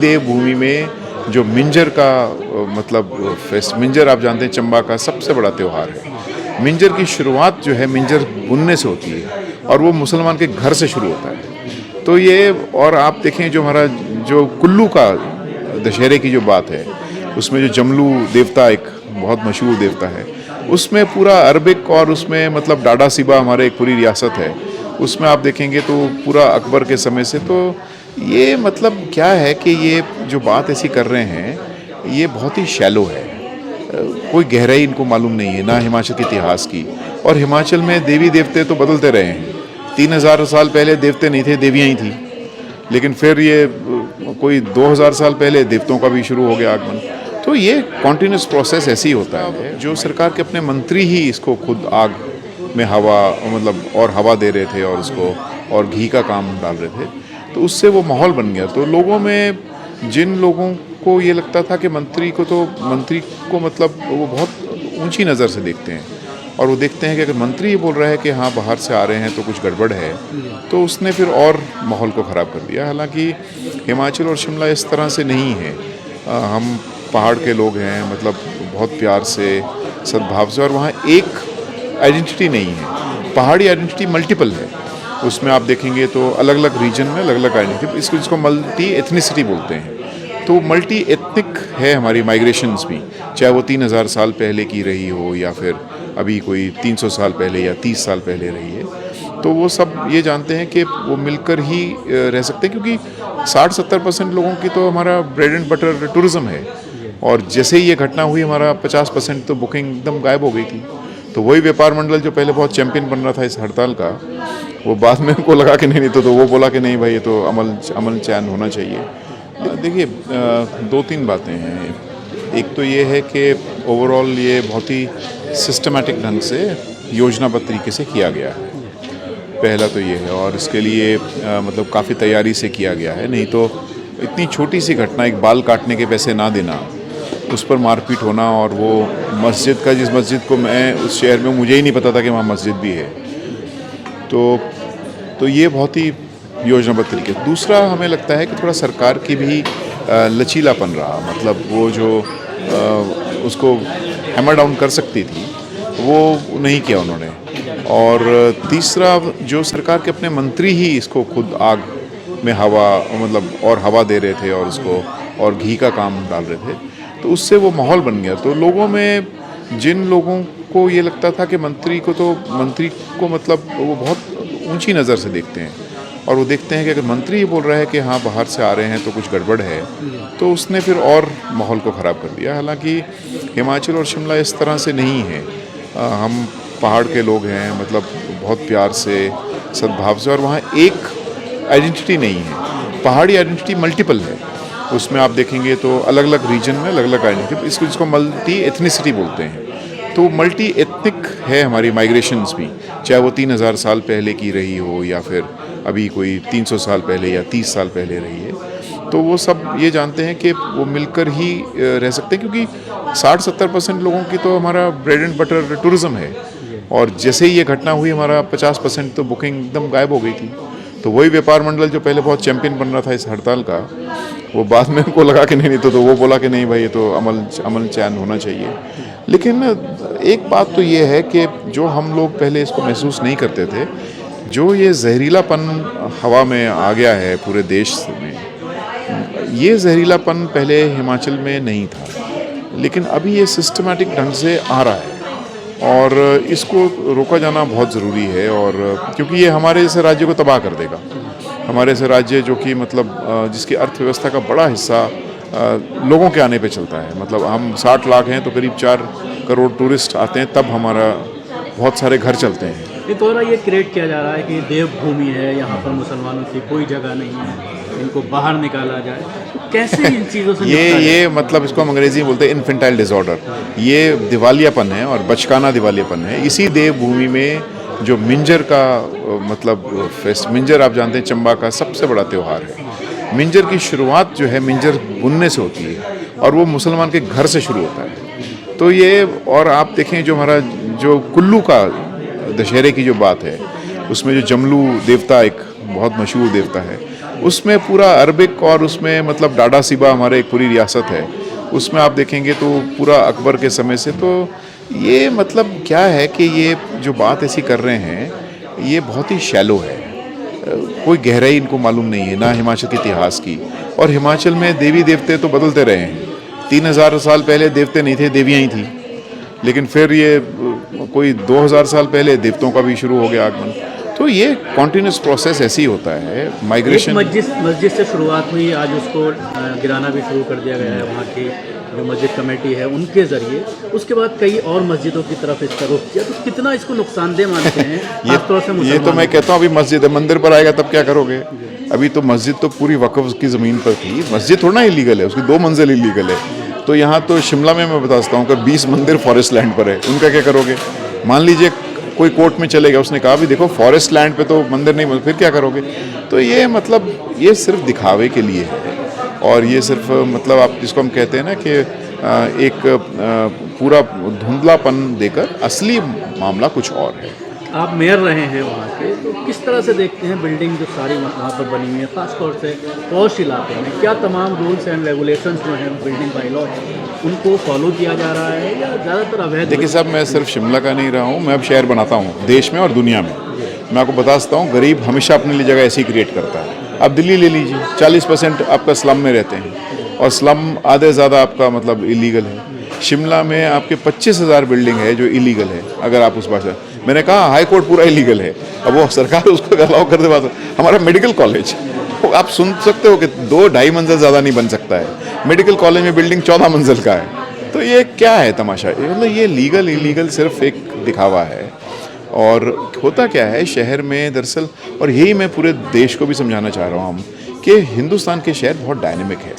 देवभूमि में जो मिंजर का मतलब फेस्ट मिंजर आप जानते हैं चंबा का सबसे बड़ा त्यौहार है। मिंजर की शुरुआत जो है मिंजर बुनने से होती है और वो मुसलमान के घर से शुरू होता है। तो ये और आप देखें जो हमारा जो कुल्लू का दशहरे की जो बात है उसमें जो जमलू देवता एक बहुत मशहूर देवता है, उसमें पूरा अरबिक और उसमें मतलब डाडा सिबा हमारे एक पूरी रियासत है, उसमें आप देखेंगे तो पूरा अकबर के समय से। तो ये मतलब क्या है कि ये जो बात ऐसी कर रहे हैं ये बहुत ही शैलो है, कोई गहराई इनको मालूम नहीं है ना हिमाचल के इतिहास की। और हिमाचल में देवी देवते तो बदलते रहे हैं, 3000 साल पहले देवते नहीं थे, देवियाँ ही थी। लेकिन फिर ये कोई 2000 साल पहले देवताओं का भी शुरू हो गया आगमन। तो ये कॉन्टिन्यूस प्रोसेस ऐसे ही होता है। जो सरकार के अपने मंत्री ही इसको खुद आग में हवा मतलब और हवा दे रहे थे और उसको और घी का काम डाल रहे थे, तो उससे वो माहौल बन गया। तो लोगों में जिन लोगों को ये लगता था कि मंत्री को मतलब वो बहुत ऊंची नज़र से देखते हैं और वो देखते हैं कि अगर मंत्री ये बोल रहा है कि हाँ बाहर से आ रहे हैं तो कुछ गड़बड़ है, तो उसने फिर और माहौल को ख़राब कर दिया। हालांकि हिमाचल और शिमला इस तरह से नहीं है। हम पहाड़ के लोग हैं, मतलब बहुत प्यार से सद्भाव से, और वहाँ एक आइडेंटिटी नहीं है। पहाड़ी आइडेंटिटी मल्टीपल है, उसमें आप देखेंगे तो अलग अलग रीजन में अलग अलग आइडेंटिटी, इसको मल्टी एथनिसिटी बोलते हैं। तो मल्टी एथनिक है हमारी माइग्रेशंस भी, चाहे वो 3000 साल पहले की रही हो या फिर अभी कोई 300 साल पहले या 30 साल पहले रही है। तो वो सब ये जानते हैं कि वो मिलकर ही रह सकते हैं, क्योंकि 60-70% लोगों की तो हमारा ब्रेड एंड बटर टूरिज़्म है। और जैसे ही ये घटना हुई हमारा 50% तो बुकिंग एकदम गायब हो गई थी। तो वही व्यापार मंडल जो पहले बहुत चैंपियन बन रहा था इस हड़ताल का, वो बाद में उनको लगा कि नहीं तो वो बोला कि नहीं भाई ये तो अमल चैन होना चाहिए। देखिए 2-3 बातें हैं। एक तो ये है कि ओवरऑल ये बहुत ही सिस्टमैटिक ढंग से योजनाबद्ध तरीके से किया गया है, पहला तो ये है। और इसके लिए मतलब काफ़ी तैयारी से किया गया है, नहीं तो इतनी छोटी सी घटना, एक बाल काटने के पैसे ना देना, उस पर मारपीट होना, और वो मस्जिद का, जिस मस्जिद को मैं उस शहर में मुझे ही नहीं पता था कि वहाँ मस्जिद भी है। तो ये बहुत ही योजनाबद्ध तरीके। दूसरा हमें लगता है कि थोड़ा सरकार की भी लचीलापन रहा, मतलब वो जो उसको हैमर डाउन कर सकती थी वो नहीं किया उन्होंने। और तीसरा, जो सरकार के अपने मंत्री ही इसको खुद आग में हवा मतलब और हवा दे रहे थे और उसको और घी का काम डाल रहे थे, तो उससे वो माहौल बन गया। तो लोगों में जिन लोगों को ये लगता था कि मंत्री को मतलब वो बहुत ऊंची नज़र से देखते हैं और वो देखते हैं कि अगर मंत्री ये बोल रहा है कि हाँ बाहर से आ रहे हैं तो कुछ गड़बड़ है, तो उसने फिर और माहौल को ख़राब कर दिया। हालांकि हिमाचल और शिमला इस तरह से नहीं है। हम पहाड़ के लोग हैं, मतलब बहुत प्यार से सद्भाव से, और वहाँ एक आइडेंटिटी नहीं है। पहाड़ी आइडेंटिटी मल्टीपल है, उसमें आप देखेंगे तो अलग अलग रीजन में अलग अलग आइडेंटिटी, इसको मल्टी एथनिसिटी बोलते हैं। तो मल्टी एथनिक है हमारी माइग्रेशंस भी, चाहे वो 3000 साल पहले की रही हो या फिर अभी कोई 300 साल पहले या 30 साल पहले रही है। तो वो सब ये जानते हैं कि वो मिलकर ही रह सकते हैं, क्योंकि 60-70% लोगों की तो हमारा ब्रेड एंड बटर टूरिज़्म है। और जैसे ही ये घटना हुई हमारा 50% तो बुकिंग एकदम गायब हो गई थी। तो वही व्यापार मंडल जो पहले बहुत चैंपियन बन रहा था इस हड़ताल का, वो बाद में उनको लगा कि नहीं तो वो बोला कि नहीं भाई ये तो अमल चैन होना चाहिए। लेकिन एक बात तो ये है कि जो हम लोग पहले इसको महसूस नहीं करते थे, जो ये जहरीलापन हवा में आ गया है पूरे देश में, ये जहरीलापन पहले हिमाचल में नहीं था, लेकिन अभी ये सिस्टमैटिक ढंग से आ रहा है और इसको रोका जाना बहुत ज़रूरी है। और क्योंकि ये हमारे जैसे राज्य को तबाह कर देगा। हमारे जैसे राज्य जो कि मतलब जिसकी अर्थव्यवस्था का बड़ा हिस्सा लोगों के आने पे चलता है, मतलब हम 60 लाख हैं तो करीब 4 करोड़ टूरिस्ट आते हैं, तब हमारा बहुत सारे घर चलते हैं। ये थोड़ा ये क्रिएट किया जा रहा है कि देवभूमि है, यहाँ पर मुसलमानों की कोई जगह नहीं है, इनको बाहर निकाला जाए। तो कैसे इन चीज़ों से ये मतलब इसको हम अंग्रेजी में बोलते हैं इन्फेंटाइल डिसऑर्डर। ये दिवालियापन है और बचकाना दिवालियापन है। इसी देवभूमि में जो मिंजर का मतलब फेस्ट मिंजर आप जानते हैं चंबा का सबसे बड़ा त्यौहार है। मिंजर की शुरुआत जो है मिंजर बुनने से होती है और वो मुसलमान के घर से शुरू होता है। तो ये और आप देखें जो हमारा जो कुल्लू का दशहरे की जो बात है, उसमें जो जमलू देवता एक बहुत मशहूर देवता है, उसमें पूरा अरबिक और उसमें मतलब डाडा सिबा हमारे एक पूरी रियासत है, उसमें आप देखेंगे तो पूरा अकबर के समय से। तो ये मतलब क्या है कि ये जो बात ऐसी कर रहे हैं ये बहुत ही शैलो है, कोई गहराई इनको मालूम नहीं है ना हिमाचल के इतिहास की। और हिमाचल में देवी देवते तो बदलते रहे हैं, 3000 साल पहले देवते नहीं थे, देवियाँ ही थी। लेकिन फिर ये कोई 2000 साल पहले देवताओं का भी शुरू हो गया आगमन। तो ये कॉन्टिन्यूस प्रोसेस ऐसे ही होता है, माइग्रेशन। मस्जिद से शुरुआत हुई, आज उसको गिराना भी शुरू कर दिया गया है वहाँ की जो मस्जिद कमेटी है उनके ज़रिए। उसके बाद कई और मस्जिदों की तरफ इसका रुख किया, तो कितना इसको नुकसानदेह मानते हैं खासतौर से ये तो मैं कहता हूँ अभी मस्जिद है, मंदिर पर आएगा तब क्या करोगे? अभी तो मस्जिद तो पूरी वक्फ की ज़मीन पर थी, मस्जिद थोड़ा इलीगल है, उसकी 2 मंजिल इलीगल है। तो यहाँ तो शिमला में मैं बता सकता हूँ कि 20 मंदिर फॉरेस्ट लैंड पर है, उनका क्या करोगे? मान लीजिए कोई कोर्ट में चले गया, उसने कहा भी देखो फॉरेस्ट लैंड पे तो मंदिर नहीं, फिर क्या करोगे? तो ये मतलब ये सिर्फ दिखावे के लिए है, और ये सिर्फ मतलब आप जिसको हम कहते हैं ना कि एक पूरा धुंधलापन देकर असली मामला कुछ और है। आप मेयर रहे हैं वहाँ के, तो किस तरह से देखते हैं बिल्डिंग जो सारी वहाँ पर बनी हुई है, खासतौर से पॉश इलाके में? क्या तमाम रूल्स एंड रेगुलेशंस जो हैं बिल्डिंग बाई लॉ उनको फॉलो किया जा रहा है या ज़्यादातर अवैध? देखिए साहब, मैं सिर्फ शिमला का नहीं रहा हूँ, मैं अब शहर बनाता हूँ देश में और दुनिया में। मैं आपको बता सकता हूँ, गरीब हमेशा अपने लिए जगह ऐसी क्रिएट करता है। आप दिल्ली ले लीजिए, 40% आपका स्लम में रहते हैं, और स्लम आधे ज़्यादा आपका मतलब इलीगल है। शिमला में आपके 25,000 बिल्डिंग है जो इलीगल है। अगर आप उस भाषा, मैंने कहा हाई कोर्ट पूरा इलीगल है, अब वो सरकार उसको अलाउ कर दे। हमारा मेडिकल कॉलेज आप सुन सकते हो कि 2-2.5 मंजिल ज़्यादा नहीं बन सकता है, मेडिकल कॉलेज में बिल्डिंग 14 मंजिल का है। तो ये क्या है तमाशा? मतलब ये लीगल इलीगल सिर्फ एक दिखावा है। और होता क्या है शहर में दरअसल, और यही मैं पूरे देश को भी समझाना चाह रहा हूँ कि हिंदुस्तान के शहर बहुत डायनेमिक है।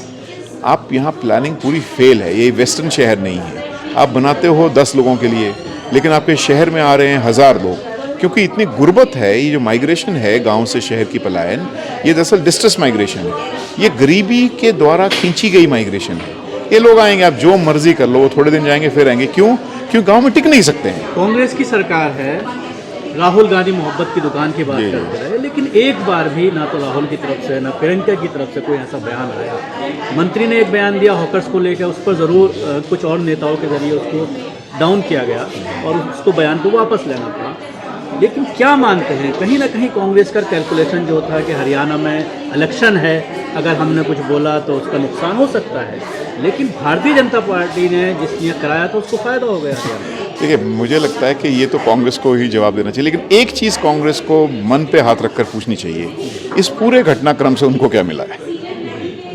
आप यहाँ प्लानिंग पूरी फेल है, ये वेस्टर्न शहर नहीं है। आप बनाते हो 10 लोगों के लिए, लेकिन आपके शहर में आ रहे हैं 1000 लोग, क्योंकि इतनी गुर्बत है। ये जो माइग्रेशन है गांव से शहर की पलायन, ये दरअसल डिस्ट्रेस माइग्रेशन है, ये गरीबी के द्वारा खींची गई माइग्रेशन है। ये लोग आएंगे, आप जो मर्जी कर लो, वो थोड़े दिन जाएंगे फिर आएंगे। क्यों? गांव में टिक नहीं सकते हैं। कांग्रेस की सरकार है, राहुल गांधी मोहब्बत की दुकान की बात करते रहे, लेकिन एक बार भी ना तो राहुल की तरफ से ना प्रियंका की तरफ से कोई ऐसा बयान आया। मंत्री ने एक बयान दिया हॉकर्स को लेकर, उस पर ज़रूर कुछ और नेताओं के जरिए उसको डाउन किया गया और उसको बयान को वापस लेना पड़ा। लेकिन क्या मानते हैं, कहीं ना कहीं कांग्रेस का कैलकुलेशन जो होता है कि हरियाणा में इलेक्शन है, अगर हमने कुछ बोला तो उसका नुकसान हो सकता है, लेकिन भारतीय जनता पार्टी ने जिसने कराया तो उसको फ़ायदा हो गया हरियाणा। देखिए, मुझे लगता है कि ये तो कांग्रेस को ही जवाब देना चाहिए, लेकिन एक चीज़ कांग्रेस को मन पे हाथ रखकर पूछनी चाहिए, इस पूरे घटनाक्रम से उनको क्या मिला है?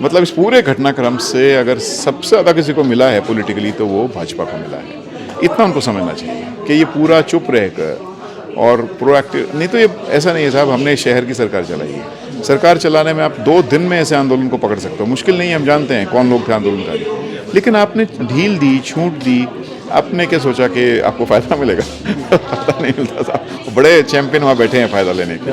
मतलब इस पूरे घटनाक्रम से अगर सबसे ज़्यादा किसी को मिला है पॉलिटिकली तो वो भाजपा को मिला है। इतना उनको समझना चाहिए कि ये पूरा चुप रहकर और प्रोएक्टिव, नहीं तो ये ऐसा नहीं है साहब हमने शहर की सरकार चलाई है। सरकार चलाने में आप 2 दिन में ऐसे आंदोलन को पकड़ सकते हो, मुश्किल नहीं है, हम जानते हैं कौन लोग थे आंदोलनकारी। लेकिन आपने ढील दी, छूट दी, आपने क्या सोचा कि आपको फ़ायदा मिलेगा? फ़ायदा नहीं मिलता साहब, बड़े चैंपियन वहाँ बैठे हैं फ़ायदा लेने के।